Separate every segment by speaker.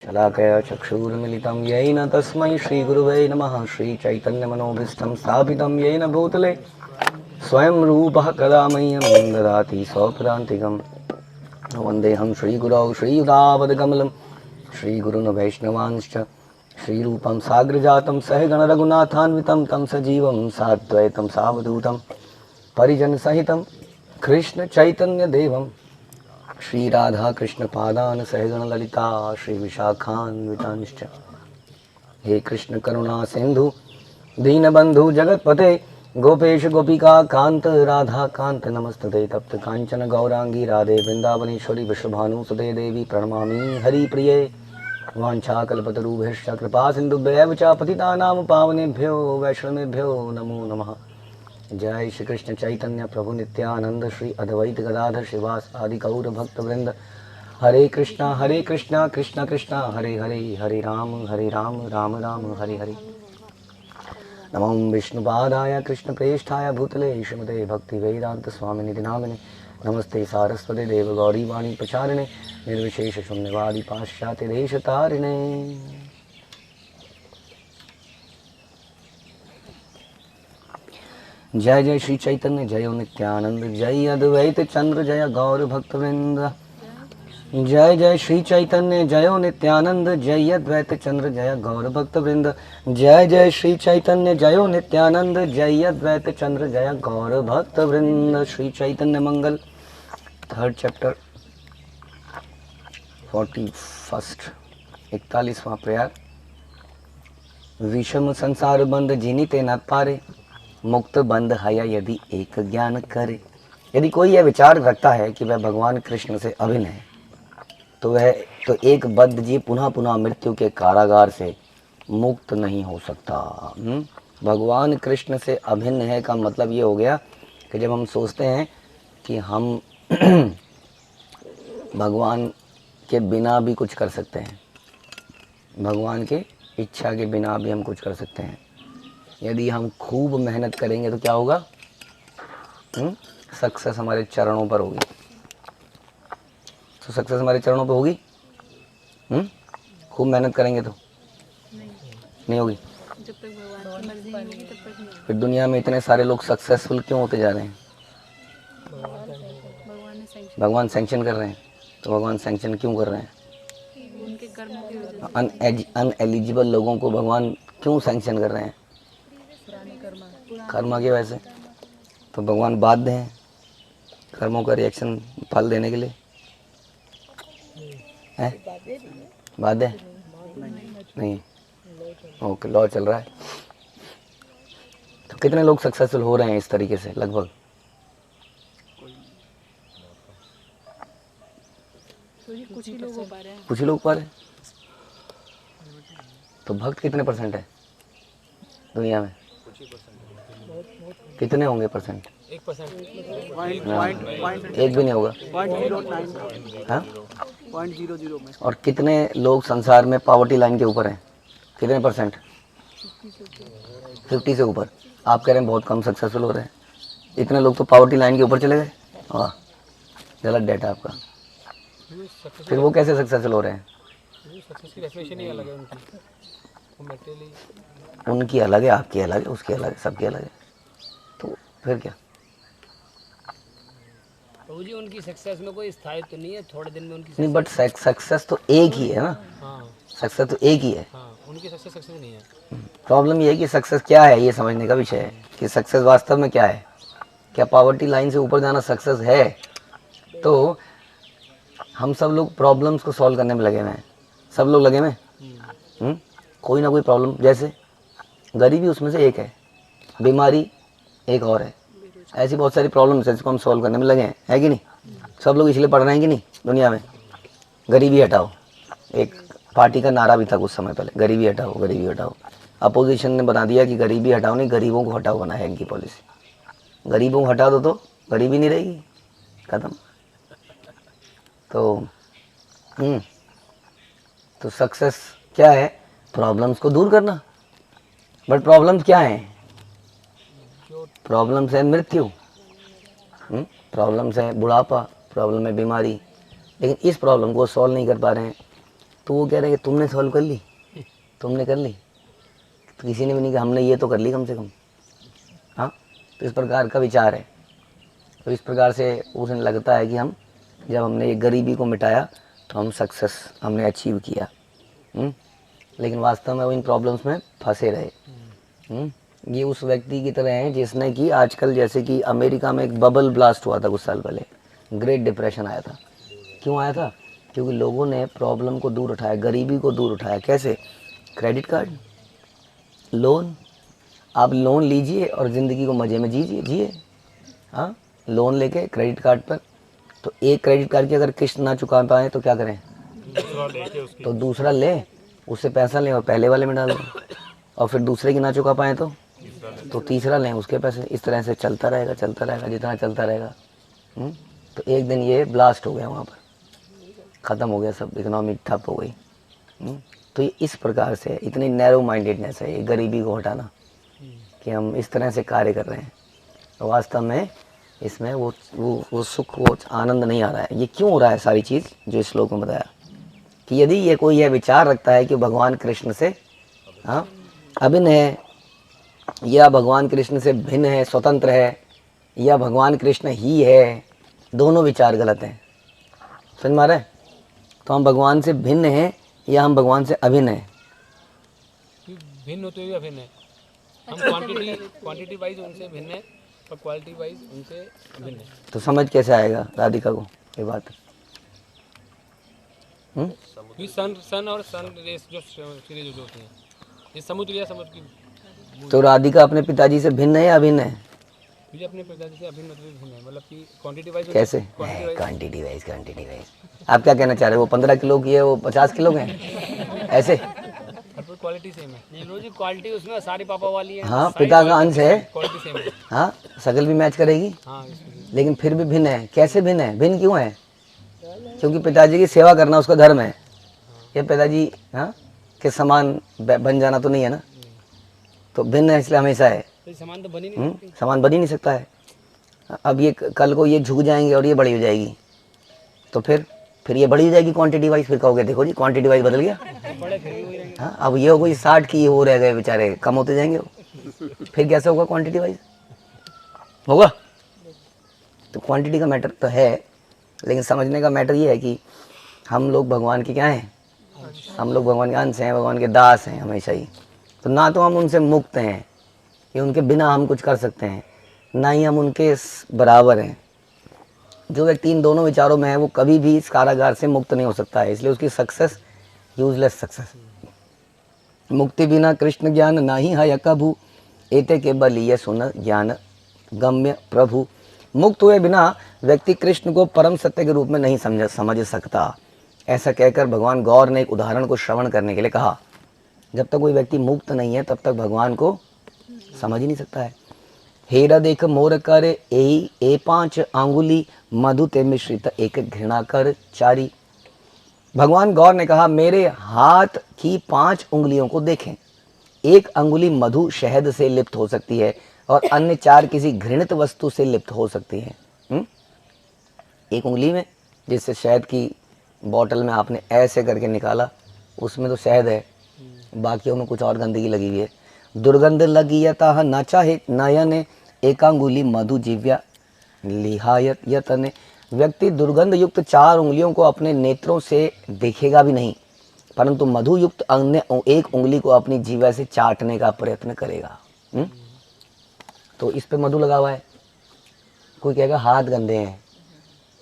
Speaker 1: शलाकया चक्षुरुन्मिलितं येन तस्मै श्रीगुरुवे नमः। श्रीचैतन्यमनोभीष्टं स्थापितं येन भूतले स्वयं रूपः कदा मह्यं ददाति स्वपदान्तिकं। वन्देऽहं श्रीगुरौ श्रीयुतापदकमलं श्रीगुरून् वैष्णवांश्च श्रीरूपं साग्रजातं सहगणरघुनाथान्वितं तं सजीवं साद्वैतं सावधूतं परिजनसहितं कृष्णचैतन्यदेवं श्रीराधा कृष्णपादान् सहगण ललिता श्रीविशाखान्वितांश्च। हे कृष्ण करुणा सिंधु दीनबंधु जगतपते गोपेश गोपिका कांत राधा कांत नमस्तते। तप्त कांचन गौरांगी राधे वृंदावनेश्वरी विश्वभानुसुते देवी प्रणमामि हरिप्रिये। वाञ्छाकल्पतरुभ्यश्च कृपा सिन्धुभ्यैव च पतितानां पावनेभ्यो वैष्णवेभ्यो नमो नमः। जय श्री कृष्ण चैतन्य प्रभु नित्यानंद श्री अद्वैत गदाधर श्रीवास आदि गौर भक्त वृंद। हरे कृष्णा कृष्णा कृष्णा हरे हरे, हरे राम राम राम हरे हरे। नमो विष्णुपादाय कृष्ण प्रेष्ठाय भूतले श्रीमते भक्ति वेदांत स्वामिनिधि नामिने। नमस्ते सारस्वते देव गौरी वाणी प्रचारिणे निर्विशेष शून्यवादी पाश्चात्य देश तारिणे। जय जय श्री चैतन्य जय नित्यानंद जय अद्वैत चंद्र जय गौर भक्तवृंद। जय जय श्री चैतन्य जय नित्यानंद जय अद्वैत चंद्र जय गौर भक्तवृंद। जय जय श्री चैतन्य जय नित्यानंद जय अद्वैत चंद्र जय गौर भक्तवृंद। श्री चैतन्य मंगल 3rd चैप्टर 41 41वां प्रयाग। विषम संसार बंध जिनिते न पारे मुक्त बंध हया यदि एक ज्ञान करे। यदि कोई यह विचार रखता है कि वह भगवान कृष्ण से अभिन्न है तो वह एक बद्ध जीव पुनः पुनः मृत्यु के कारागार से मुक्त नहीं हो सकता। भगवान कृष्ण से अभिन्न है का मतलब ये हो गया कि जब हम सोचते हैं कि हम भगवान के बिना भी कुछ कर सकते हैं, भगवान के इच्छा के बिना भी हम कुछ कर सकते हैं, यदि हम खूब मेहनत करेंगे तो क्या होगा? सक्सेस हमारे चरणों पर होगी। तो सक्सेस हमारे चरणों पर होगी। खूब मेहनत करेंगे तो नहीं होगी।
Speaker 2: जब तक भगवान की मर्जी नहीं होगी तब तक नहीं।
Speaker 1: फिर दुनिया में इतने सारे लोग सक्सेसफुल क्यों होते जा रहे हैं? भगवान सैंक्शन कर रहे हैं। तो भगवान सैंक्शन क्यों कर रहे हैं?
Speaker 2: उनके कर्मों की वजह से।
Speaker 1: अनएलिजिबल लोगों को भगवान क्यों सैंक्शन कर रहे हैं? कर्मा की वजह से। तो भगवान बाध्य हैं कर्मों का रिएक्शन फल देने के लिए? है बाध्य नहीं? ओके, लॉ चल रहा है। तो कितने लोग सक्सेसफुल हो रहे हैं इस तरीके से? लगभग
Speaker 2: कुछ ही लोग हो पा रहे हैं।
Speaker 1: कुछ ही लोग पा रहे हैं। तो भक्त कितने परसेंट है दुनिया में? कितने होंगे परसेंट?
Speaker 3: 1%।
Speaker 1: एक भी नहीं होगा।
Speaker 3: 0.09।
Speaker 1: हाँ?
Speaker 3: 0.00 में।
Speaker 1: और कितने लोग संसार में पॉवर्टी लाइन के ऊपर हैं? कितने परसेंट? 50 से ऊपर। आप कह रहे हैं बहुत कम सक्सेसफुल हो रहे हैं। इतने लोग तो पॉवर्टी लाइन के ऊपर चले गए। वाह, गलत डेटा आपका। फिर वो कैसे सक्सेसफुल हो रहे हैं?
Speaker 3: सक्सेस की डेफिनेशन ही अलग है उनकी। वो मेटेरियली
Speaker 1: उनकी अलग है, आपकी अलग है, उसकी अलग है, सबकी अलग है। तो फिर क्या?
Speaker 3: तो जी उनकी सक्सेस में कोई स्थायित्व तो नहीं है, थोड़े दिन में उनकी
Speaker 1: नहीं, बट सक्सेस तो एक ही है ना।
Speaker 3: हाँ
Speaker 1: सक्सेस तो एक ही है।
Speaker 3: हाँ, उनकी सक्सेस नहीं है।
Speaker 1: प्रॉब्लम ये है कि सक्सेस क्या है, ये समझने का विषय है कि सक्सेस वास्तव में क्या है। क्या पॉवर्टी लाइन से ऊपर जाना सक्सेस है? तो हम सब लोग प्रॉब्लम्स को सॉल्व करने में लगे हुए हैं। सब लोग लगे हुए हैं। कोई ना कोई प्रॉब्लम, जैसे गरीबी उसमें से एक है, बीमारी एक और है। ऐसी बहुत सारी प्रॉब्लम्स है जिसको हम सॉल्व करने में लगे हैं, है कि नहीं? सब लोग इसलिए पढ़ रहे हैं कि नहीं दुनिया में? गरीबी हटाओ, एक पार्टी का नारा भी था कुछ समय पहले, गरीबी हटाओ गरीबी हटाओ। अपोजिशन ने बना दिया कि गरीबी हटाओ नहीं, गरीबों को हटाओ बना है इनकी पॉलिसी। गरीबों को हटा दो तो गरीबी नहीं रहेगी, खत्म। तो सक्सेस क्या है? प्रॉब्लम्स को दूर करना। बट प्रॉब्लम्स क्या है? प्रॉब्लम्स है मृत्यु, प्रॉब्लम्स है बुढ़ापा, प्रॉब्लम है बीमारी। लेकिन इस प्रॉब्लम को सॉल्व नहीं कर पा रहे हैं। तो वो कह रहे हैं कि तुमने सॉल्व कर ली, तुमने कर ली, तो किसी ने भी नहीं कहा हमने ये तो कर ली कम से कम। हाँ, तो इस प्रकार का विचार है। तो इस प्रकार से उसे लगता है कि हम जब हमने ये गरीबी को मिटाया तो हम सक्सेस हमने अचीव किया। लेकिन वास्तव में वो इन प्रॉब्लम्स में फंसे रहे। ये उस व्यक्ति की तरह है जिसने कि आजकल जैसे कि अमेरिका में एक बबल ब्लास्ट हुआ था कुछ साल पहले, ग्रेट डिप्रेशन आया था। क्यों आया था? क्योंकि लोगों ने प्रॉब्लम को दूर उठाया, गरीबी को दूर उठाया। कैसे? Credit card, loan. आप लोन लीजिए और ज़िंदगी को मज़े में जिए। हाँ, लोन लेके क्रेडिट कार्ड पर, तो एक क्रेडिट कार्ड की अगर किस्त ना चुका पाए तो क्या करें? तो दूसरा लें, उससे पैसा लें और पहले वाले में डाल दें, और फिर दूसरे की ना चुका पाए तो तीसरा लें उसके पैसे। इस तरह से चलता रहेगा जितना चलता रहेगा। तो एक दिन ये ब्लास्ट हो गया, वहाँ पर ख़त्म हो गया सब, इकोनॉमी ठप हो गई। तो ये इस प्रकार से इतनी नैरो माइंडेडनेस है ये गरीबी को हटाना, कि हम इस तरह से कार्य कर रहे हैं। तो वास्तव में इसमें वो सुख, वो आनंद नहीं आ रहा है। ये क्यों हो रहा है? सारी चीज़ जो इस श्लोक में बताया कि यदि ये कोई यह विचार रखता है कि भगवान कृष्ण से अभिन्न है, या भगवान कृष्ण से भिन्न है, स्वतंत्र है, या भगवान कृष्ण ही है, दोनों विचार गलत हैं। समझ में आ रहा है? तो हम भगवान से भिन्न हैं या हम भगवान से अभिन्न हैं?
Speaker 3: भिन्न होते हुए अभिन्न है। हम क्वांटिटी वाइज उनसे भिन्न है और क्वालिटी वाइज उनसे भिन्न है।
Speaker 1: तो समझ कैसे आएगा राधिका को ये बात?
Speaker 3: सन और सन रेस जो सीरीज जो होती हैं, ये समुद्र या समुद्र की।
Speaker 1: तो राधिका अपने पिताजी से भिन्न है या अभिन्न है?
Speaker 3: मुझे अपने पिताजी से अभिन्न भिन्न है, मतलब कि क्वांटिटी वाइज।
Speaker 1: कैसे? Quantity wise. आप क्या कहना चाह रहे हो? वो 15 किलो की है, वो 50 किलो के हैं, ऐसे?
Speaker 3: क्वालिटी सेम है। नीरू जी क्वालिटी उसमें सारी पापा वाली है।
Speaker 1: हाँ, पिता का अंश है।
Speaker 3: क्वालिटी सेम है।
Speaker 1: हाँ, शकल भी मैच करेगी।
Speaker 3: हाँ,
Speaker 1: लेकिन फिर भी भिन्न है। कैसे भिन्न है? भिन्न क्यों है? क्योंकि पिताजी की सेवा करना उसका धर्म है। ये पिताजी के समान बन जाना तो नहीं है ना। तो भिन्न है इसलिए हमेशा है।
Speaker 3: समान तो बन ही नहीं
Speaker 1: समान बन ही नहीं सकता है। अब ये कल को ये झुक जाएंगे और ये बड़ी हो जाएगी, तो फिर ये बड़ी हो जाएगी क्वांटिटी वाइज। फिर कहोगे देखो जी क्वांटिटी वाइज बदल गया। हाँ, अब ये हो गई 60 की, हो रह गए बेचारे, कम होते जाएंगे वो। फिर कैसे होगा? क्वांटिटी वाइज होगा। तो क्वांटिटी का मैटर तो है, लेकिन समझने का मैटर ये है कि हम लोग भगवान के क्या हैं? हम लोग भगवान के अंश हैं, भगवान के दास हैं हमेशा ही। तो ना तो हम उनसे मुक्त हैं कि उनके बिना हम कुछ कर सकते हैं, ना ही हम उनके बराबर हैं। जो व्यक्ति इन दोनों विचारों में है वो कभी भी इस कारागार से मुक्त नहीं हो सकता है। इसलिए उसकी सक्सेस यूजलेस सक्सेस। मुक्ति बिना कृष्ण ज्ञान नाही है कभू, एते के बल ये सुन ज्ञान गम्य प्रभु। मुक्त हुए बिना व्यक्ति कृष्ण को परम सत्य के रूप में नहीं समझ सकता। ऐसा कहकर भगवान गौर ने एक उदाहरण को श्रवण करने के लिए कहा। जब तक कोई व्यक्ति मुक्त नहीं है तब तक भगवान को समझ ही नहीं सकता है। हेरा देख मोर कर ए 5 आंगुली, मधु ते मिश्रित एक घृणा कर चारी। भगवान गौर ने कहा, मेरे हाथ की 5 उंगलियों को देखें। एक अंगुली मधु शहद से लिप्त हो सकती है और अन्य 4 किसी घृणित वस्तु से लिप्त हो सकती है। एक उंगली में जिससे शहद की बोतल में आपने ऐसे करके निकाला, उसमें तो शहद है, बाकियों में कुछ और गंदगी लगी हुई है। दुर्गंध लगी यता न चाहे नयने, एकांगुली मधु जीव्या लिहायत यतने। व्यक्ति दुर्गंध युक्त 4 उंगलियों को अपने नेत्रों से देखेगा भी नहीं, परंतु मधु युक्त अन्य एक उंगली को अपनी जीवा से चाटने का प्रयत्न करेगा। तो इस पे मधु लगा हुआ है। कोई कहेगा हाथ गंदे हैं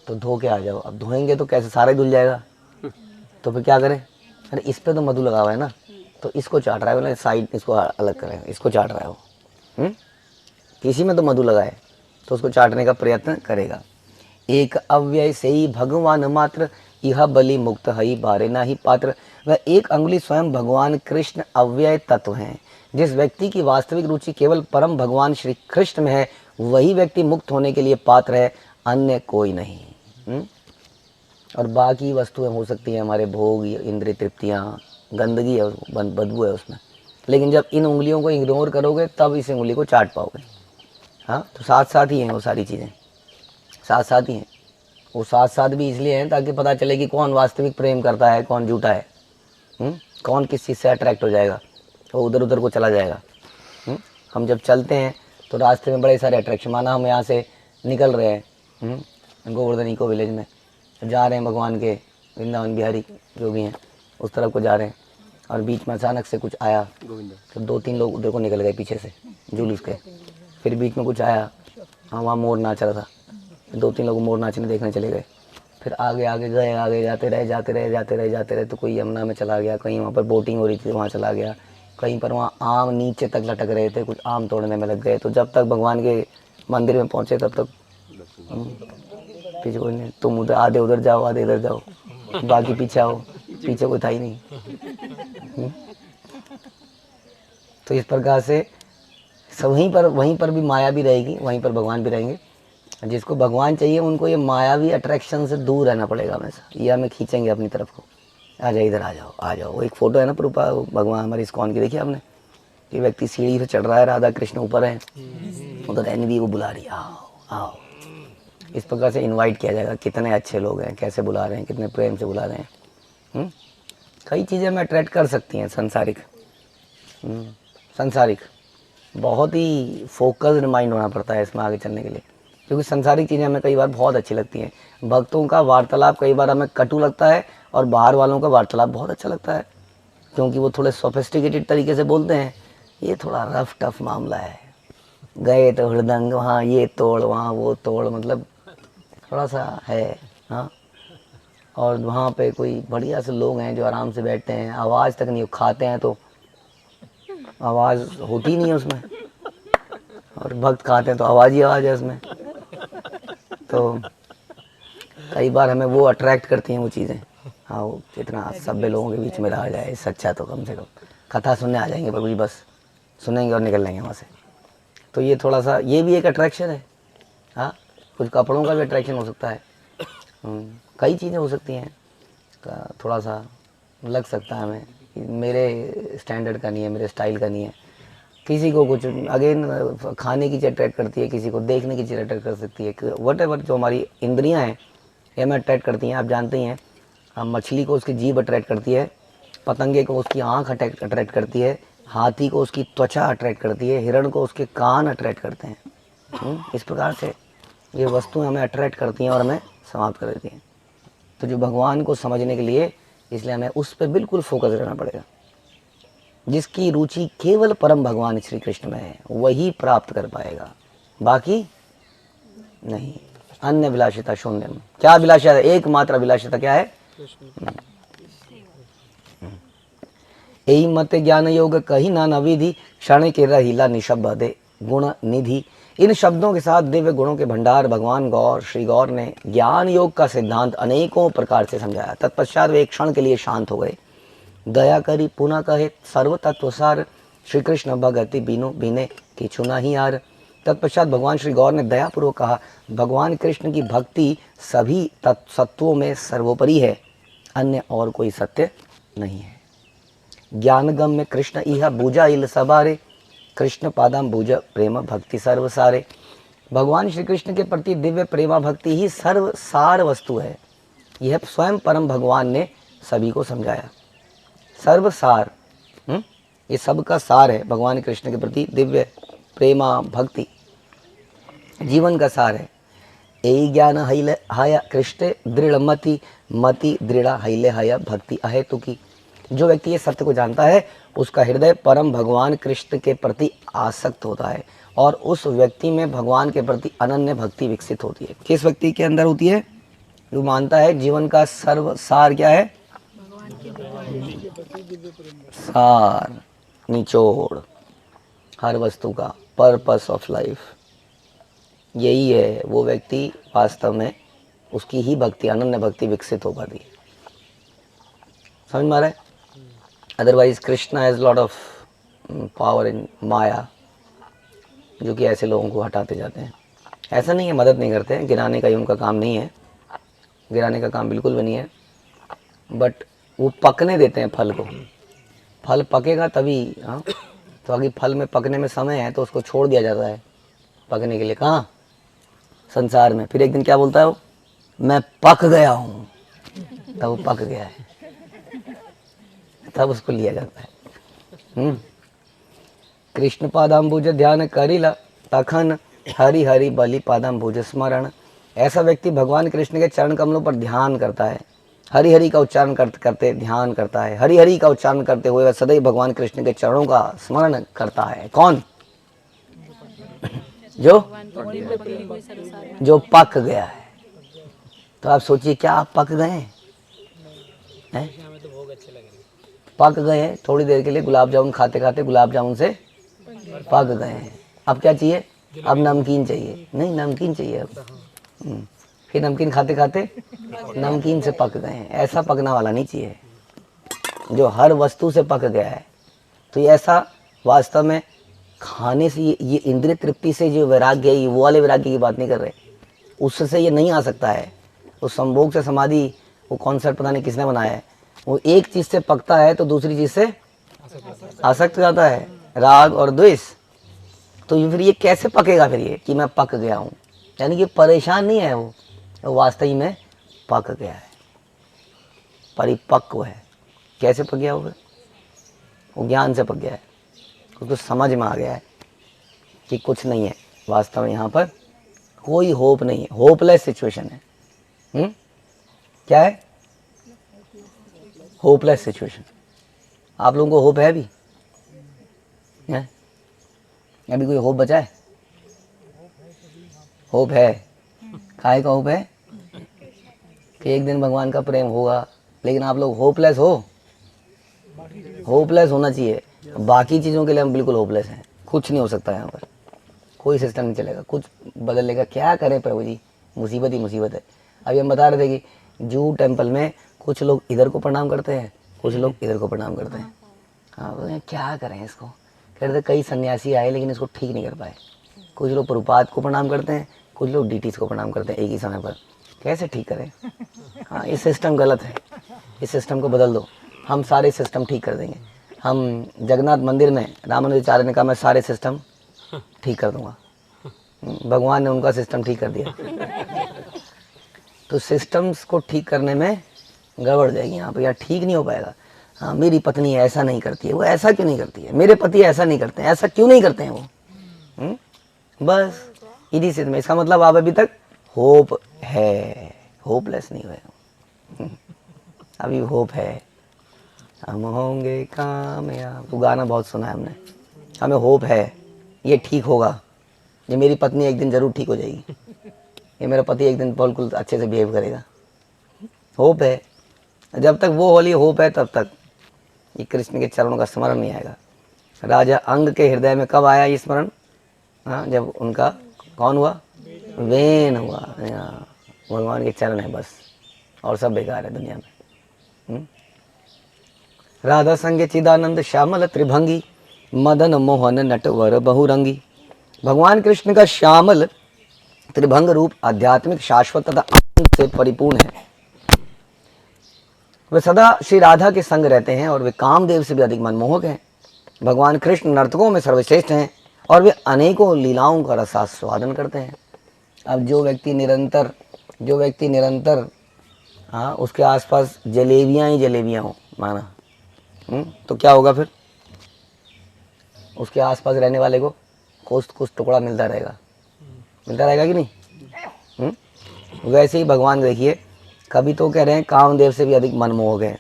Speaker 1: तो धो के आ जाओ। अब धोएंगे तो कैसे, सारा ही धुल जाएगा। तो फिर क्या करें? अरे इस पे तो मधु लगा हुआ है ना, तो इसको चाट रहा है, बोले साइड इसको अलग करें, इसको चाट रहा है वो। किसी में तो मधु लगा है तो उसको चाटने का प्रयत्न करेगा। एक अव्यय से ही भगवान मात्र, यह बलि मुक्त हई बारे ना ही पात्र। वह एक अंगुली स्वयं भगवान कृष्ण अव्यय तत्व हैं। जिस व्यक्ति की वास्तविक रुचि केवल परम भगवान श्री कृष्ण में है, वही व्यक्ति मुक्त होने के लिए पात्र है, अन्य कोई नहीं। और बाकी वस्तुएं हो सकती हैं हमारे भोग, इंद्रिय तृप्तियाँ, गंदगी है, बदबू है उसमें। लेकिन जब इन उंगलियों को इग्नोर करोगे तब इस उंगली को चाट पाओगे। हाँ, तो साथ साथ ही हैं वो सारी चीज़ें, साथ साथ ही हैं। वो साथ साथ भी इसलिए हैं ताकि पता चले कि कौन वास्तविक प्रेम करता है, कौन झूठा है। कौन किस चीज़ से अट्रैक्ट हो जाएगा, तो उधर उधर को चला जाएगा। हम जब चलते हैं तो रास्ते में बड़े सारे अट्रैक्शन, माना हम यहाँ से निकल रहे हैं गोवर्धन इको विलेज में, जा रहे हैं भगवान के वृंदावन बिहारी जो भी हैं उस तरफ को जा रहे हैं, और बीच में अचानक से कुछ आया तो 2-3 लोग उधर को निकल गए पीछे से जुलूस के। फिर बीच में कुछ आया, हाँ वहाँ मोर नाच रहा था, 2-3 लोग मोर नाचने देखने चले गए। फिर आगे आगे गए, आगे जाते रहे तो कोई यमुना में चला गया, कहीं वहाँ पर बोटिंग हो रही थी वहाँ चला गया, कहीं पर वहाँ आम नीचे तक लटक रहे थे, कुछ आम तोड़ने में लग गए। तो जब तक भगवान के मंदिर में पहुँचे तब तक पीछे कोई नहीं, तुम उधर आधे उधर जाओ आधे इधर जाओ, बाकी पीछे आओ, पीछे कोई था ही नहीं। तो इस प्रकार से सब वहीं पर भी माया भी रहेगी, वहीं पर भगवान भी रहेंगे। जिसको भगवान चाहिए उनको ये मायावी अट्रैक्शन से दूर रहना पड़ेगा हमेशा, ये हमें खींचेंगे अपनी तरफ को, आ जाओ इधर आ जाओ। वो एक फ़ोटो है ना प्रभुपा भगवान हमारी इस्कॉन की, देखिए आपने, कि व्यक्ति सीढ़ी से चढ़ रहा है, राधा कृष्ण ऊपर है, उधर एनवी को बुला रही है, आओ आओ। इस प्रकार से इनवाइट किया जाएगा, कितने अच्छे लोग हैं, कैसे बुला रहे हैं, कितने प्रेम से बुला रहे हैं। कई चीज़ें हमें अट्रैक्ट कर सकती हैं संसारिक बहुत ही फोकस्ड माइंड होना पड़ता है इसमें आगे चलने के लिए, क्योंकि संसारिक चीज़ें हमें कई बार बहुत अच्छी लगती हैं। भक्तों का वार्तालाप कई बार हमें कटु लगता है और बाहर वालों का वार्तालाप बहुत अच्छा लगता है, क्योंकि वो थोड़े सोफिस्टिकेटेड तरीके से बोलते हैं। ये थोड़ा रफ टफ मामला है, गए तो हृदंग, वहाँ ये तोड़ वहाँ वो तोड़, मतलब थोड़ा सा है। हाँ, और वहाँ पे कोई बढ़िया से लोग हैं जो आराम से बैठते हैं, आवाज़ तक नहीं, खाते हैं तो आवाज़ होती नहीं है उसमें, और भक्त खाते हैं तो आवाज़ ही आवाज़ है उसमें। तो कई बार हमें वो अट्रैक्ट करती हैं वो चीज़ें। हाँ, वो इतना सभ्य लोगों के बीच में रहा जाए, इससे अच्छा तो कम से कम कथा सुनने आ जाएंगे प्रभु जी, बस सुनेंगे और निकल जाएंगे वहाँ से। तो ये थोड़ा सा, ये भी एक अट्रैक्शन है। हाँ, कुछ कपड़ों का भी अट्रैक्शन हो सकता है, कई चीज़ें हो सकती हैं, थोड़ा सा लग सकता है हमें कि मेरे स्टैंडर्ड का नहीं है, मेरे स्टाइल का नहीं है। किसी को कुछ अगेन खाने की चीज़ अट्रैक्ट करती है, किसी को देखने की चीज़ अट्रैक्ट कर सकती है, व्हाटएवर जो हमारी इंद्रियां हैं ये हमें अट्रैक्ट करती हैं। आप जानते ही हैं, हम मछली को उसकी जीभ अट्रैक्ट करती है, पतंगे को उसकी आँख अट्रैक्ट करती है, हाथी को उसकी त्वचा अट्रैक्ट करती है, हिरण को उसके कान अट्रैक्ट करते हैं। इस प्रकार से ये वस्तुएं हमें अट्रैक्ट करती हैं और हमें समाप्त कर देती हैं। तो जो भगवान को समझने के लिए, इसलिए हमें उस पर बिल्कुल फोकस रहना पड़ेगा। जिसकी रुचि केवल परम भगवान श्री कृष्ण में है वही प्राप्त कर पाएगा, बाकी नहीं। अन्य विलासिता शून्य। क्या अभिलाषा है? एकमात्र अभिलाषिता क्या है? यही मत ज्ञान योग कही ना नविधि, क्षण के रहीला निशब्द दे गुण निधि। इन शब्दों के साथ दिव्य गुणों के भंडार भगवान गौर श्री गौर ने ज्ञान योग का सिद्धांत अनेकों प्रकार से समझाया। तत्पश्चात वे एक क्षण के लिए शांत हो गए। दया करी पुनः कहे सर्व तत्वसार, श्री कृष्ण भगति बीनो बीने किछु नहीं यार। तत्पश्चात भगवान श्री गौर ने दयापूर्वक कहा, भगवान कृष्ण की भक्ति सभी सत्वों में सर्वोपरि है, अन्य और कोई सत्य नहीं है। ज्ञानगम में कृष्ण इह बूझा इल सबारे, कृष्ण पादाम बूझ प्रेम भक्ति सर्वसारे। भगवान श्री कृष्ण के प्रति दिव्य प्रेमा भक्ति ही सर्व सार वस्तु है। यह स्वयं परम भगवान ने सभी को समझाया। सर्वसार, ये सबका सार है। भगवान कृष्ण के प्रति दिव्य प्रेमा भक्ति जीवन का सार है। यही ज्ञान हैले हाया कृष्ण दृढ़ मति, मति दृढ़ हैले हाया भक्ति अहेतु की। जो व्यक्ति ये सत्य को जानता है उसका हृदय परम भगवान कृष्ण के प्रति आसक्त होता है और उस व्यक्ति में भगवान के प्रति अनन्य भक्ति विकसित होती है। किस व्यक्ति के अंदर होती है? जो मानता है जीवन का सर्व सार क्या है? सार, निचोड़, हर वस्तु का पर्पस ऑफ लाइफ यही है। वो व्यक्ति वास्तव में उसकी ही भक्ति, अनन्य भक्ति विकसित हो पाती है। समझ में आ रहा है? Otherwise Krishna has lot of power in maya, जो कि ऐसे लोगों को हटाते जाते हैं। ऐसा नहीं है मदद नहीं करते हैं, गिराने का ही उनका काम नहीं है, गिराने का काम बिल्कुल भी नहीं है, बट वो पकने देते हैं फल को। फल पकेगा तभी, हाँ, तो अगर फल में पकने में समय है तो उसको छोड़ दिया जाता है पकने के लिए। कहाँ? संसार में। फिर एक दिन क्या बोलता है वो? मैं पक गया हूँ, तब वो पक गया है। तब उसको लिया जाता है। कृष्ण पादाम्बुज ध्यान करिला तखन हरि हरि बलि पादाम्बुज स्मरण। ऐसा व्यक्ति भगवान कृष्ण के चरण कमलों पर ध्यान करता है, हरि हरि का उच्चारण करते करते ध्यान करता है, हरि हरि का उच्चारण करते हुए वह सदैव भगवान कृष्ण के चरणों का स्मरण करता है। कौन? जो पक गया है। तो आप सोचिए, क्या आप पक गए हैं?
Speaker 3: हमें तो भोग अच्छे लग रहे हैं।
Speaker 1: पक गए हैं, थोड़ी देर के लिए गुलाब जामुन खाते खाते गुलाब जामुन से पक गए हैं। अब क्या चाहिए? अब नमकीन चाहिए। नहीं, नमकीन चाहिए अब। फिर नमकीन खाते खाते नमकीन से पक गए हैं। ऐसा पकना वाला नहीं चाहिए जो हर वस्तु से पक गया है। तो ये ऐसा वास्तव में खाने से ये इंद्रिय तृप्ति से जो वैराग्य है, ये वो वाले वैराग्य की बात नहीं कर रहे, उससे ये नहीं आ सकता है। वो संभोग से समाधि, वो कॉन्सेप्ट पता नहीं किसने बनाया है। वो एक चीज़ से पकता है तो दूसरी चीज़ से आसक्त जाता है, राग और द्वेष। तो फिर ये कैसे पकेगा फिर ये कि मैं पक गया हूँ? यानी कि परेशान नहीं है वो वास्तव में पक गया है, परिपक्व है। कैसे पक गया होगा? वो ज्ञान से पक गया है, उसको समझ में आ गया है कि कुछ नहीं है वास्तव में, यहाँ पर कोई होप नहीं है, होपलेस सिचुएशन है। क्या है? Hopeless situation. आप लोगों को होप है अभी? है अभी कोई होप बचा है? होप है। काहे का होप है? कि एक दिन भगवान का प्रेम होगा। लेकिन आप लोग होपलेस हो? होपलेस होना चाहिए। बाकी चीज़ों के लिए हम बिल्कुल होपलेस हैं। कुछ नहीं हो सकता यहाँ पर, कोई सिस्टम नहीं चलेगा, कुछ बदलने का। क्या करें प्रभु जी, मुसीबत ही मुसीबत है। अभी हम बता रहे थे कि जू टेम्पल में कुछ लोग इधर को प्रणाम करते हैं, कुछ लोग इधर को प्रणाम करते हैं। हाँ, बोले क्या करें इसको? कह रहे थे कई सन्यासी आए लेकिन इसको ठीक नहीं कर पाए। कुछ लोग प्रभुपाद को प्रणाम करते हैं, कुछ लोग डीटीज को प्रणाम करते हैं एक ही समय पर। कैसे ठीक करें? हाँ, ये सिस्टम गलत है, इस सिस्टम को बदल दो, हम सारे सिस्टम ठीक कर देंगे। हम जगन्नाथ मंदिर में रामानुजाचार्य ने कहा मैं सारे सिस्टम ठीक कर दूंगा। भगवान ने उनका सिस्टम ठीक कर दिया। तो सिस्टम्स को ठीक करने में गड़बड़ जाएगी यहाँ पर, यार ठीक नहीं हो पाएगा। हाँ, मेरी पत्नी ऐसा नहीं करती है, वो ऐसा क्यों नहीं करती है? मेरे पति ऐसा नहीं करते हैं, ऐसा क्यों नहीं करते हैं वो? बस इन्हीं से में इसका मतलब आप अभी तक होप है, होपलेस नहीं हुए। अभी होप है, हम होंगे कामयाब। वो गाना बहुत सुना है हमने। हमें होप है, ये ठीक होगा, ये मेरी पत्नी एक दिन ज़रूर ठीक हो जाएगी, ये मेरा पति एक दिन बिल्कुल अच्छे से बिहेव करेगा। होप है। जब तक वो वाली होप है तब तक ये कृष्ण के चरणों का स्मरण नहीं आएगा। राजा अंग के हृदय में कब आया ये स्मरण? हाँ, जब उनका कौन हुआ? वेन हुआ। भगवान के चरण है बस, और सब बेकार है दुनिया में। राधा संग चिदानंद श्यामल त्रिभंगी मदन मोहन नटवर बहुरंगी। भगवान कृष्ण का श्यामल त्रिभंग रूप आध्यात्मिक शाश्वत तथा आनंद से परिपूर्ण है। वे सदा श्री राधा के संग रहते हैं और वे कामदेव से भी अधिक मनमोहक हैं। भगवान कृष्ण नर्तकों में सर्वश्रेष्ठ हैं और वे अनेकों लीलाओं का रसास्वादन करते हैं। अब जो व्यक्ति निरंतर हाँ उसके आसपास जलेबियाँ ही जलेबियाँ हो माना, तो क्या होगा फिर? उसके आसपास रहने वाले को कुछ टुकड़ा मिलता रहेगा कि नहीं? वैसे ही भगवान देखिए, कभी तो कह रहे हैं कामदेव से भी अधिक मनमोहक है,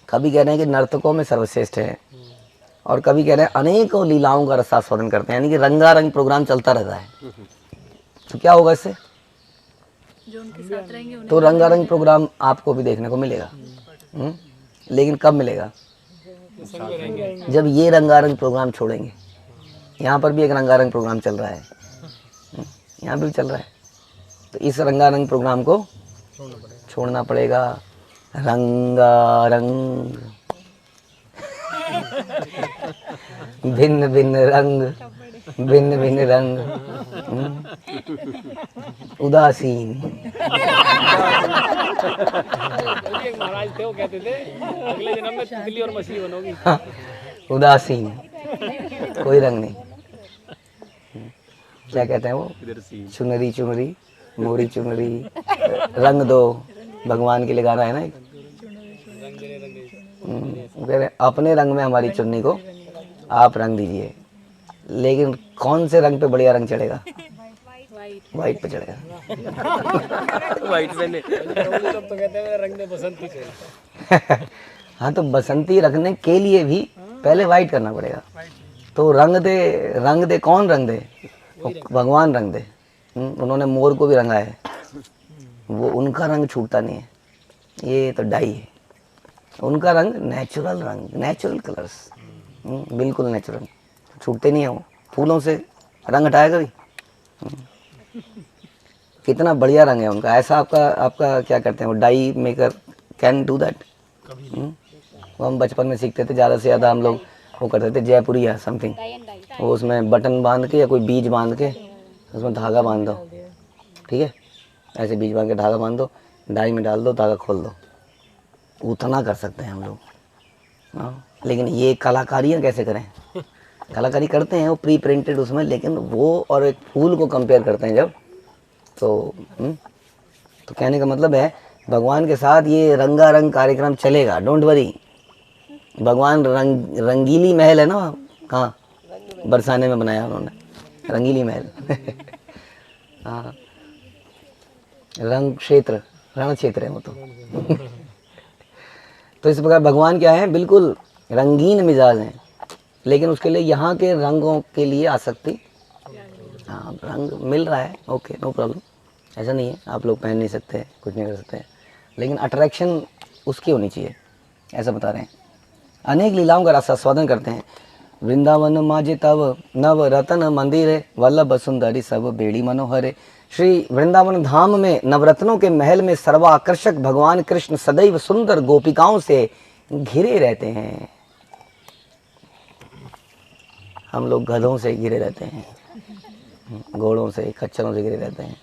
Speaker 1: कभी कह रहे हैं कि नर्तकों में सर्वश्रेष्ठ है, और कभी कह रहे हैं अनेकों लीलाओं का रसास्वादन करते हैं, यानी कि रंगारंग प्रोग्राम चलता रहता है। तो क्या होगा इससे?
Speaker 2: जो उनके साथ रहेंगे
Speaker 1: तो रंगारंग प्रोग्राम आपको भी देखने को मिलेगा। लेकिन कब मिलेगा? जब ये रंगारंग प्रोग्राम छोड़ेंगे। यहाँ पर भी एक रंगारंग प्रोग्राम चल रहा है, यहाँ भी चल रहा है। तो इस रंगारंग प्रोग्राम को छोड़ना पड़ेगा। रंगारंग भिन्न भिन्न रंग, भिन्न भिन्न रंग, उदासीन।
Speaker 3: एक महाराज थे, वो कहते थे अगले जन्म में तितली और मछली बनोगी।
Speaker 1: उदासीन, कोई रंग नहीं। क्या कहते हैं वो? चुनरी चुनरी मोरी चुनरी रंग दो, भगवान के लिए गाना है ना एक। वो कह रहे हैं अपने रंग में हमारी चुन्नी को आप रंग दीजिए, लेकिन कौन से रंग पे बढ़िया रंग चढ़ेगा?
Speaker 2: वाइट।
Speaker 1: वाइट पे चढ़ेगा।
Speaker 4: वाइट मैंने
Speaker 3: सब तो कहते हैं रंग दे बसंती से।
Speaker 1: हाँ, तो बसंती रखने के लिए भी पहले वाइट करना पड़ेगा। तो रंग दे कौन रंग दे? वो भगवान रंग दे। उन्होंने मोर को भी रंगा है, वो उनका रंग छूटता नहीं है, ये तो डाई है। उनका रंग नेचुरल रंग, नेचुरल कलर्स, बिल्कुल नेचुरल, छूटते नहीं है वो। फूलों से रंग हटाया कभी? कितना बढ़िया रंग है उनका। ऐसा आपका क्या करते हैं वो die maker can do that? वो हम बचपन में सीखते थे, ज़्यादा से ज़्यादा हम लोग वो करते थे जयपुरी या समथिंग, वो उसमें बटन बांध के या कोई बीज बांध के उसमें धागा बांध दो, ठीक है, ऐसे बीज बांध के धागा बांध दो, डाई में डाल दो, धागा खोल दो, उतना कर सकते हैं हम लोग। हाँ, लेकिन ये कलाकारियाँ कैसे करें? कलाकारी करते हैं वो प्री प्रिंटेड उसमें, लेकिन वो और एक फूल को कंपेयर करते हैं जब, तो कहने का मतलब है भगवान के साथ ये रंगारंग कार्यक्रम चलेगा, डोंट वरी। भगवान रंगीली महल है ना, कहाँ बरसाने में बनाया उन्होंने, रंगीली महल। हाँ, रंग क्षेत्र, रण क्षेत्र है वो तो। तो इस प्रकार भगवान क्या है, बिल्कुल रंगीन मिजाज हैं, लेकिन उसके लिए यहाँ के रंगों के लिए आसक्ति, हाँ रंग मिल रहा है, ओके नो प्रॉब्लम, ऐसा नहीं है आप लोग पहन नहीं सकते, कुछ नहीं कर सकते, लेकिन अट्रैक्शन उसकी होनी चाहिए, ऐसा बता रहे हैं। अनेक लीलाओं का रसास्वादन करते हैं। वृंदावन माजे तव नव रतन मंदिर है, वल्लभ सुंदरी सब बेड़ी मनोहर है। श्री वृंदावन धाम में नवरत्नों के महल में सर्वाकर्षक भगवान कृष्ण सदैव सुंदर गोपिकाओं से घिरे रहते हैं। हम लोग गधों से घिरे रहते हैं, घोड़ों से, खच्चरों से घिरे रहते हैं,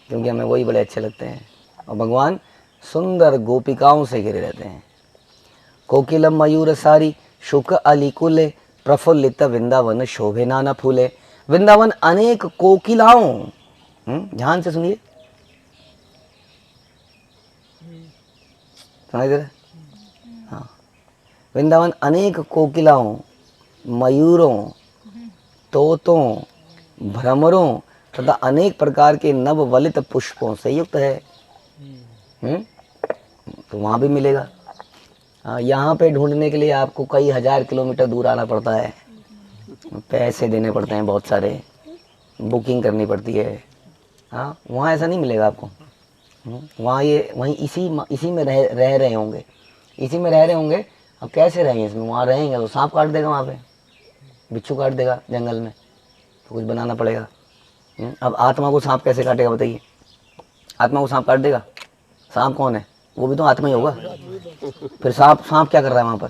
Speaker 1: क्योंकि हमें वही बड़े अच्छे लगते हैं, और भगवान सुंदर गोपिकाओं से घिरे रहते हैं। कोकिलम मयूर सारी शुक अलिकुले, प्रफुल्लित वृंदावन शोभे नाना फूले। वृंदावन अनेक कोकिलाओं, ध्यान से सुनिए, सुनाई दे रहा है? हाँ, वृंदावन अनेक कोकिलाओं, मयूरों, तोतों, भ्रमरों तथा अनेक प्रकार के नववलित पुष्पों से युक्त है। तो वहाँ भी मिलेगा। हाँ, यहाँ पे ढूंढने के लिए आपको कई हजार किलोमीटर दूर आना पड़ता है, पैसे देने पड़ते हैं बहुत सारे, बुकिंग करनी पड़ती है। हाँ, वहाँ ऐसा नहीं मिलेगा आपको। वहाँ ये वहीं इसी में रह रहे होंगे, इसी में रह रहे होंगे। अब कैसे रहेंगे इसमें? वहाँ रहेंगे तो सांप काट देगा, वहाँ पे बिच्छू काट देगा जंगल में, तो कुछ बनाना पड़ेगा। अब आत्मा को सांप कैसे काटेगा बताइए? आत्मा को सांप काट देगा? सांप कौन है? वो भी तो आत्मा ही होगा। फिर सांप क्या कर रहा है वहाँ पर?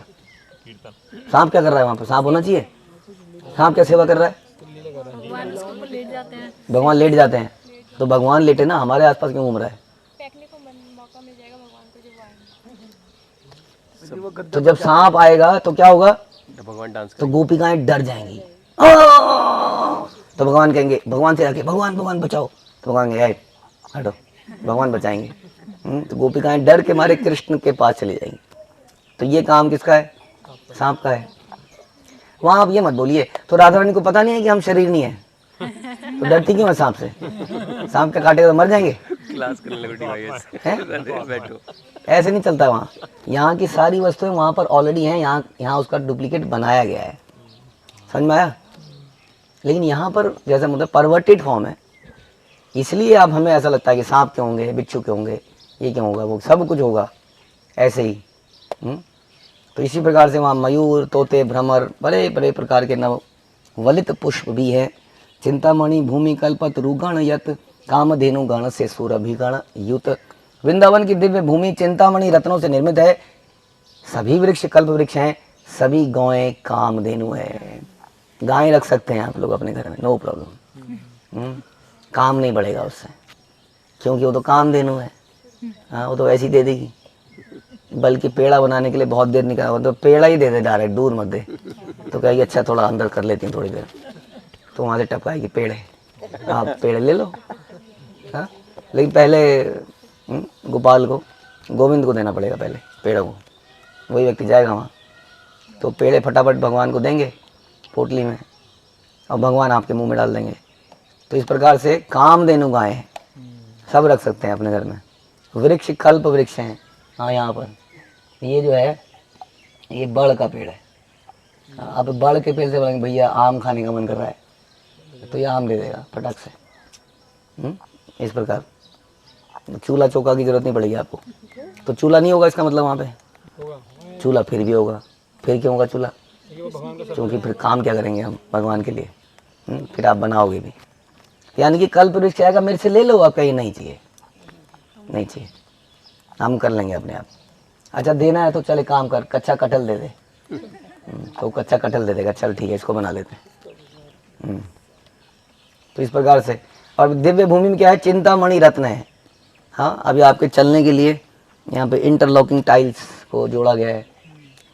Speaker 1: सांप क्या कर रहा है वहाँ पर? सांप होना चाहिए। सांप क्या सेवा कर रहा है?
Speaker 2: भगवान उसके ऊपर लेट जाते हैं।
Speaker 1: भगवान लेट जाते हैं, तो भगवान लेटे ना, हमारे आसपास क्यों घूम रहा है?
Speaker 2: मौका मिल जाएगा भगवान को जब आएंगे।
Speaker 1: तो जब सांप आएगा तो क्या होगा?
Speaker 4: भगवान डांस
Speaker 1: तो गोपिकाएं डर जाएंगी, तो भगवान कहेंगे, भगवान से आके भगवान बचाओ, तो भगवान कहेंगे हटो, भगवान बचाएंगे। तो गोपिकाएं डर के मारे कृष्ण के पास चली जाएंगी। तो ये काम किसका है? सांप का है। वहां आप ये मत बोलिए तो राधा रानी को पता नहीं है कि हम शरीर नहीं है, तो डरती क्यों है सांप से? सांप के काटेगा तो मर जाएंगे।
Speaker 4: क्लास करने लगो डिवाइस
Speaker 1: हैं?
Speaker 4: बैठो।
Speaker 1: ऐसे नहीं चलता वहाँ। यहाँ की सारी वस्तुएं वहाँ पर ऑलरेडी हैं, यहाँ उसका डुप्लीकेट बनाया गया है, समझ में आया? लेकिन यहाँ पर जैसे मतलब परवर्टेड फॉर्म है, इसलिए अब हमें ऐसा लगता है कि सांप क्यों होंगे, बिच्छू क्यों होंगे, ये क्यों होगा, वो सब कुछ होगा ऐसे ही। तो इसी प्रकार से वहाँ मयूर, तोते, भ्रमर, बड़े बड़े प्रकार के नव वलित पुष्प भी हैं। चिंतामणि भूमि कल्पत रुगण यत, कामधेनु गण से सुरभिगण युत। वृंदावन की दिव्य भूमि चिंतामणि रत्नों से निर्मित है। सभी वृक्ष कल्प वृक्ष हैं, सभी गायें कामधेनु है। गाय रख सकते हैं आप लोग अपने घर में, नो प्रॉब्लम। काम नहीं बढ़ेगा उससे, क्योंकि वो तो कामधेनु है। हाँ, वो तो ऐसी दे देगी, बल्कि पेड़ा बनाने के लिए बहुत देर निकाला, तो पेड़ा ही दे दे डायरेक्ट, दूर मत दे। तो कहेगी अच्छा थोड़ा अंदर कर लेती हूँ थोड़ी देर, तो वहाँ से टपकाएगी पेड़े, आप पेड़े ले लो। हाँ, लेकिन पहले गोपाल को, गोविंद को देना पड़ेगा पहले पेड़ों को, वही व्यक्ति जाएगा वहाँ। तो पेड़े फटाफट भगवान को देंगे पोटली में और भगवान आपके मुंह में डाल देंगे। तो इस प्रकार से कामधेनु गायें सब रख सकते हैं अपने घर में। वृक्ष कल्प वृक्ष हैं। हाँ यहाँ पर ये जो है ये बड़ का पेड़ है। अब बड़ के पेड़ से बोलेंगे भैया आम खाने का मन कर रहा है तो ये आम दे देगा फटाक से। इस प्रकार चूल्हा चौका की जरूरत नहीं पड़ेगी आपको। तो चूल्हा नहीं होगा इसका मतलब वहाँ पे
Speaker 3: होगा
Speaker 1: चूल्हा फिर भी होगा। फिर क्यों होगा चूल्हा?
Speaker 3: क्योंकि वो भगवान का
Speaker 1: क्योंकि फिर काम क्या करेंगे हम भगवान के लिए? फिर आप बनाओगे भी। यानी कि कल्प वृक्ष आएगा मेरे से ले लो, आपका ये नहीं चाहिए, नहीं चाहिए, हम कर लेंगे अपने आप। अच्छा देना है तो चले काम कर, कच्चा कटहल दे दे। तो कच्चा कटहल दे देगा, चल ठीक है इसको बना लेते हैं। तो इस प्रकार से। और दिव्य भूमि में क्या है? चिंतामणि रत्न है। हाँ अभी आपके चलने के लिए यहाँ पे इंटरलॉकिंग टाइल्स को जोड़ा गया है,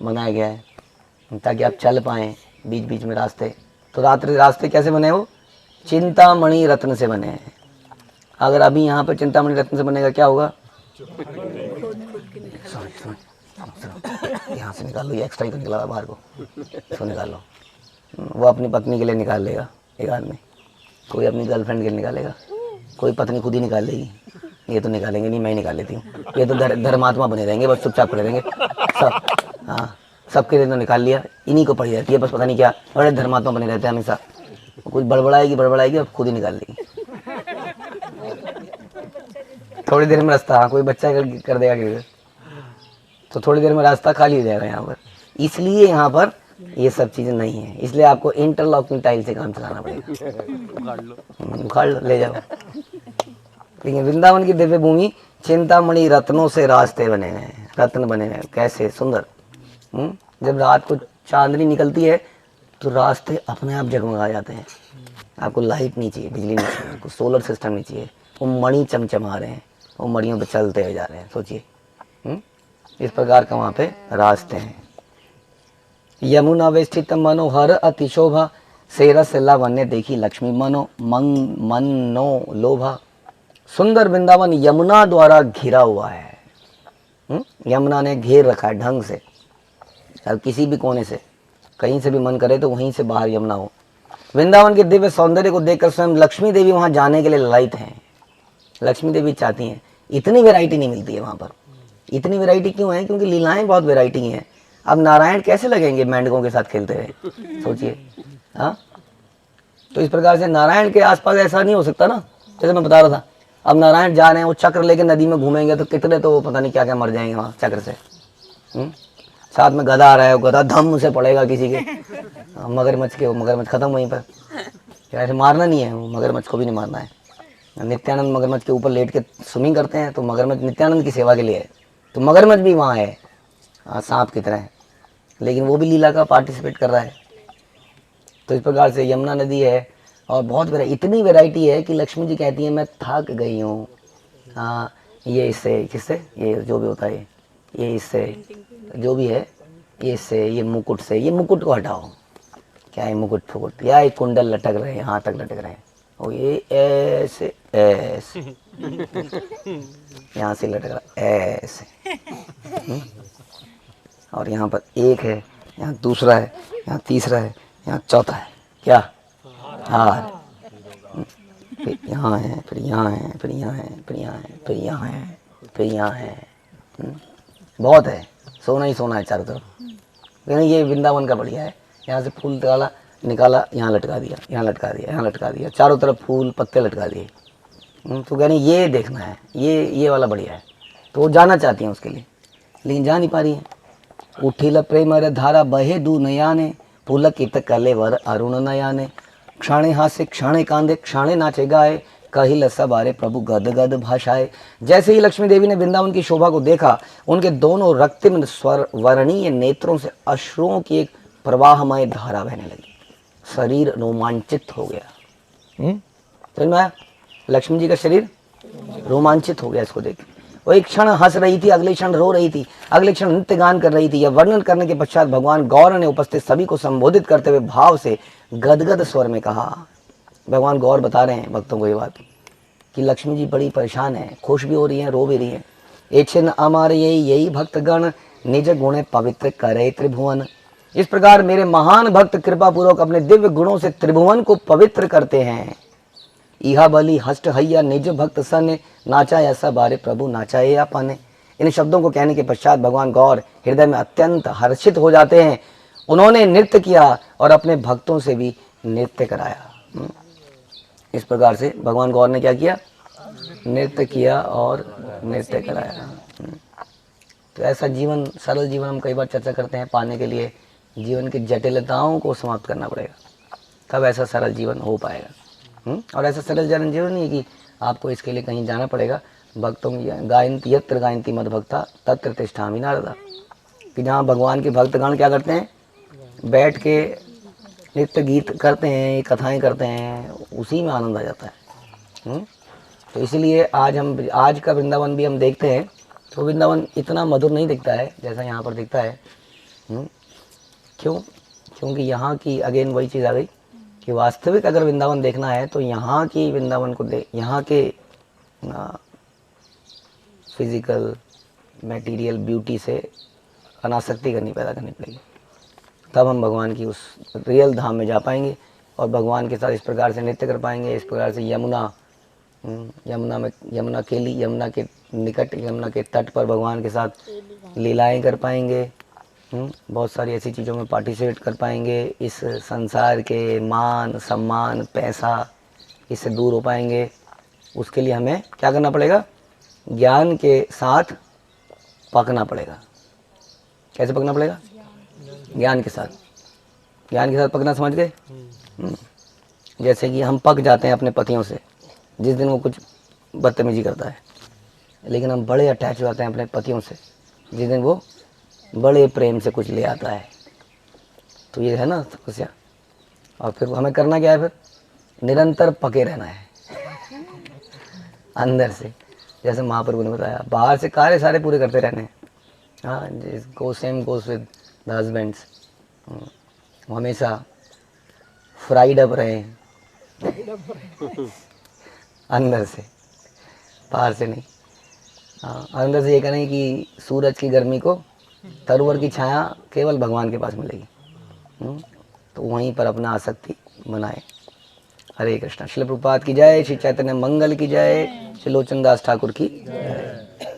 Speaker 1: बनाया गया है ताकि आप चल पाएँ बीच बीच में रास्ते। तो रास्ते कैसे बने? वो चिंतामणि रत्न से बने हैं। अगर अभी यहाँ पे चिंतामणि रत्न से बनेगा क्या होगा? यहाँ से निकाल लो, ये एक्स्ट्रा ही तो निकला बाहर को, इसको निकाल लो। वो अपनी पत्नी के लिए निकाल लेगा एक आदमी, कोई अपनी गर्लफ्रेंड के लिए निकालेगा, कोई पत्नी खुद ही निकाल लेगी। ये तो निकालेंगे नहीं, मैं ही निकाल लेती हूँ। ये तो धर्मात्मा बने रहेंगे, बस चुपचाप खड़े रहेंगे सब। हाँ सबके लिए तो निकाल लिया, इन्हीं को पड़ी रहती है बस, पता नहीं क्या बड़े धर्मात्मा बने रहते हैं हमेशा। कुछ बड़बड़ाएगी अब खुद ही निकाल लेगी। थोड़ी देर में रास्ता, हाँ कोई बच्चा कर देगा कि तो थोड़ी देर में रास्ता खाली हो जाएगा यहाँ पर। इसलिए यहाँ पर ये सब चीज़ें नहीं है, इसलिए आपको इंटरलॉकिंग टाइल से काम चलाना पड़ेगा। उखाड़ लो ले जाओ। लेकिन वृंदावन की दिव्य भूमि चिंतामणि रत्नों से रास्ते बने हुए हैं, रत्न बने हुए हैं, कैसे सुंदर। जब रात को चांदनी निकलती है तो रास्ते अपने आप जगमगा जाते हैं। आपको लाइट नहीं चाहिए, बिजली नहीं चाहिए, आपको सोलर सिस्टम नहीं चाहिए, वो मणि चमचमा रहे हैं, वो मणियों पे चलते हुए जा रहे हैं। सोचिए इस प्रकार का वहाँ पे रास्ते हैं। यमुना वेष्टित मनोहर अतिशोभा, सेरस लावण्य देखी लक्ष्मी मनो लोभा। सुंदर वृंदावन यमुना द्वारा घिरा हुआ है। यमुना ने घेर रखा है ढंग से। अब किसी भी कोने से कहीं से भी मन करे तो वहीं से बाहर यमुना हो। वृंदावन के दिव्य सौंदर्य को देखकर स्वयं लक्ष्मी देवी वहां जाने के लिए ललायित हैं। लक्ष्मी देवी चाहती हैं। इतनी वैरायटी नहीं मिलती है वहां पर। इतनी वैरायटी क्यों है? क्योंकि लीलाएं बहुत वैरायटी हैं। अब नारायण कैसे लगेंगे मेंढकों के साथ खेलते हुए? सोचिए। हाँ तो इस प्रकार से नारायण के आसपास ऐसा नहीं हो सकता ना, जैसे मैं बता रहा था। अब नारायण जा रहे हैं, वो चक्र लेके नदी में घूमेंगे तो कितने तो पता नहीं क्या क्या मर जाएंगे वहाँ चक्र से। साथ में गधा आ रहा है, वो गधा धम से पड़ेगा किसी के, मगरमच्छ के, वो मगरमच्छ खत्म वहीं पर। ऐसे मारना नहीं है, वो मगरमच्छ को भी नहीं मारना है। नित्यानंद मगरमच्छ के ऊपर लेट के स्विमिंग करते हैं तो मगरमच्छ नित्यानंद की सेवा के लिए है, तो मगरमच्छ भी वहाँ है सांप की तरह, लेकिन वो भी लीला का पार्टिसिपेट कर रहा है। तो इस प्रकार से यमुना नदी है और बहुत इतनी वैरायटी है कि लक्ष्मी जी कहती हैं मैं थक गई हूँ। हाँ ये इससे किससे, ये जो भी होता है ये इससे जो भी है, ये इससे, ये मुकुट से, ये मुकुट को हटाओ। क्या है मुकुट फुकुट, या एक कुंडल लटक रहे हैं, यहाँ तक लटक रहे हैं, और ये ऐसे ऐसे यहाँ से लटक रहा ऐसे। और यहाँ पर एक है, यहाँ दूसरा है, यहाँ तीसरा है, यहाँ चौथा है, क्या हार। फिर यहाँ है, फिर यहाँ है, फिर यहाँ है, फिर यहाँ है, फिर यहाँ है, फिर यहाँ है। बहुत है, सोना ही सोना है चारों तरफ। लेकिन ये वृंदावन का बढ़िया है। यहाँ से फूल निकाला, यहाँ लटका दिया, यहाँ लटका दिया, यहाँ लटका दिया, चारों तरफ फूल पत्ते लटका दिए। तो कह रही ये देखना है, ये वाला बढ़िया है। तो वो जाना चाहती हैं उसके लिए, लेकिन जा नहीं पा रही हैं। उठिल प्रेम धारा बहे दू नयाने, पुलक इत कलेवर अरुण नयाने। क्षणे हासे क्षणे कांदे, क्षणे नाचे गाए, कहिल सबारे प्रभु गद गद भाषाए। जैसे ही लक्ष्मी देवी ने वृंदावन की शोभा को देखा, उनके दोनों रक्तिम स्वर वर्णीय नेत्रों से अश्रुओं की एक प्रवाहमय धारा बहने लगी। शरीर रोमांचित हो गया। समझ में आया? लक्ष्मी जी का शरीर रोमांचित हो गया इसको देख। वो एक क्षण हंस रही थी, अगले क्षण रो रही थी, अगले क्षण नृत्य गान कर रही थी। यह वर्णन करने के पश्चात भगवान गौर ने उपस्थित सभी को संबोधित करते हुए भाव से गदगद स्वर में कहा। भगवान गौर बता रहे हैं भक्तों को ये बात कि लक्ष्मी जी बड़ी परेशान है, खुश भी हो रही हैं, रो भी रही हैं। एछिन अमार यही भक्तगण, निज गुणे पवित्र करे त्रिभुवन। इस प्रकार मेरे महान भक्त कृपा पूर्वक अपने दिव्य गुणों से त्रिभुवन को पवित्र करते हैं। इहा बलि हष्ट हैया निज भक्त सन, नाचा ऐसा बारे प्रभु नाचाए आपने। इन शब्दों को कहने के पश्चात भगवान गौर हृदय में अत्यंत हर्षित हो जाते हैं। उन्होंने नृत्य किया और अपने भक्तों से भी नृत्य कराया। इस प्रकार से भगवान गौर ने क्या किया? नृत्य किया और नृत्य कराया। तो ऐसा जीवन, सरल जीवन हम कई बार चर्चा करते हैं, पाने के लिए जीवन की जटिलताओं को समाप्त करना पड़ेगा, तब ऐसा सरल जीवन हो पाएगा। और ऐसा सरल जीवन नहीं है कि आपको इसके लिए कहीं जाना पड़ेगा। भक्तों गायंती यत्र गायंती मद भक्ता तत्र तिष्ठामि नारदा, कि जहाँ भगवान के भक्तगण क्या करते हैं, बैठ के नृत्य गीत करते हैं, कथाएं करते हैं, उसी में आनंद आ जाता है। तो इसलिए आज का वृंदावन भी हम देखते हैं तो वृंदावन इतना मधुर नहीं दिखता है जैसा यहाँ पर दिखता है। क्यों? क्योंकि यहाँ की अगेन वही चीज़ आ गई कि वास्तविक अगर वृंदावन देखना है तो यहाँ की वृंदावन को यहाँ के फिजिकल मटेरियल ब्यूटी से अनासक्ति पैदा करनी पड़ेगी, तब हम भगवान की उस रियल धाम में जा पाएंगे और भगवान के साथ इस प्रकार से नृत्य कर पाएंगे। इस प्रकार से यमुना के निकट, यमुना के तट पर भगवान के साथ लीलाएं कर पाएंगे। बहुत सारी ऐसी चीज़ों में पार्टिसिपेट कर पाएंगे। इस संसार के मान सम्मान पैसा इससे दूर हो पाएंगे। उसके लिए हमें क्या करना पड़ेगा? ज्ञान के साथ पकना पड़ेगा। कैसे पकना पड़ेगा? ज्ञान के साथ। ज्ञान के साथ पकना समझ गए? जैसे कि हम पक जाते हैं अपने पतियों से जिस दिन वो कुछ बदतमीजी करता है, लेकिन हम बड़े अटैच हो जाते हैं अपने पतियों से जिस दिन वो बड़े प्रेम से कुछ ले आता है। तो ये है ना तपस्या। और फिर हमें करना क्या है? फिर निरंतर पके रहना है अंदर से। जैसे महाप्रभु ने बताया, बाहर से कार्य सारे पूरे करते रहने हैं। हाँ, go same goes with the husbands. हमेशा फ्राइड अप रहे अंदर से, बाहर से नहीं। हाँ, अंदर से ये करें कि सूरज की गर्मी को, तरुवर की छाया केवल भगवान के पास मिलेगी। तो वहीं पर अपना आसक्ति बनाए। हरे कृष्णा। श्रील प्रभुपाद की जय। श्री चैतन्य मंगल की जय। श्री लोचन दास ठाकुर की जय।